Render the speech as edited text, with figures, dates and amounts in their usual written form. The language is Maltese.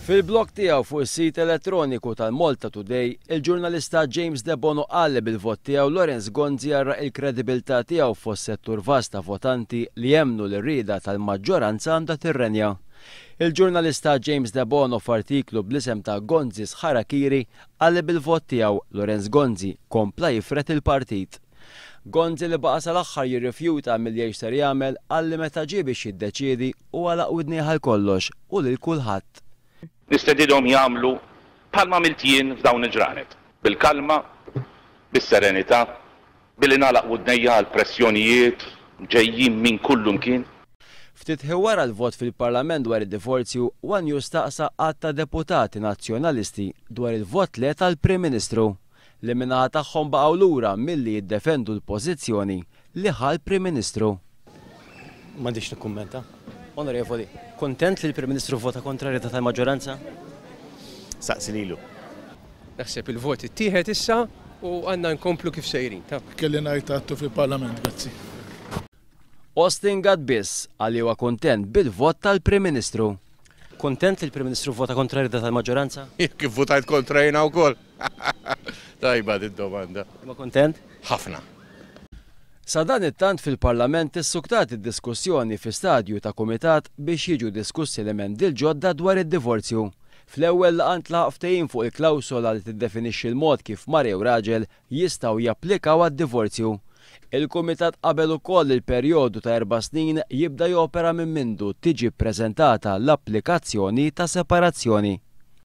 Fil-blog tiegħu fuq is-sit elettroniku tal-Malta Today, il-ġurnalista James De Bono qal bil-vot tiegħu Lorenz Gonzi jarra il-kredibilità tiegħu fost settur vast ta' votanti li jemmnu l-rieda tal-maġġoranza għandha tirrenja. Il-ġurnalista James De Bono f'artiklu bl-isem ta' Gonzi's Harakiri qal bil-vot tiegħu Lorenz Gonzi kompla jifret il-partit. Gonzi li baqa sal-aħħar jirrifjuta mill-jiex ser jagħmel qal li meta ġie biex jiddeċiedi u għalaq widnieħ għal kollox u lil kulħadd. Nistedidhom jagħmlu bħalma miltijin f'dawn il-ġranet. Bil-kalma, bis-serenità, billi nagħlaq widnejja għal pressjonijiet ġejjin minn kullu mkien. Ftit wara l-vot fil-Parlament dwar id-divorzju, One News staqsa għatta deputati nazzjonalisti dwar il-vot le tal-Prim Ministru li minnaħa tagħhom baqgħu lura milli jiddefendu l-pożizzjoni li ħal Prim Ministru. M'għandix nikkummenta. Onorevoli, kontent li l-Prim Ministru vota kontra rieda tal-maġġoranza? Saqsi lilu. Naħseb il-vot ittieħed issa u għandna nkomplu kif sejrin. Kelli ngħid għattu fil-Parlament, grazzi. Austin Gadbiss għal huwa kontent bil-vot tal-Prim Ministru. Kontent li l-Prim Ministru vota kontra rieda tal-maġġoranza? Kif votajt kontra jiena wkoll. Tajba id-domanda. Ma kontent? Ħafna. Sa dan it-tant fil-Parlament issuktat id-diskussjoni fi stadju ta' kumitat biex jiġu diskussi elementi l-ġodda dwar id-divorzju. Fl-ewwel laqgħa tlaq ftehim fuq il-klawsola li tiddefinixxi l-mod kif mara jew raġel jistgħu japplikaw għad-divorzju. Il-kumitat qabel ukoll il-perjodu ta' 4 snin jibda jopera minn mindu tiġi ppreżentata l-applikazzjoni ta' separazzjoni.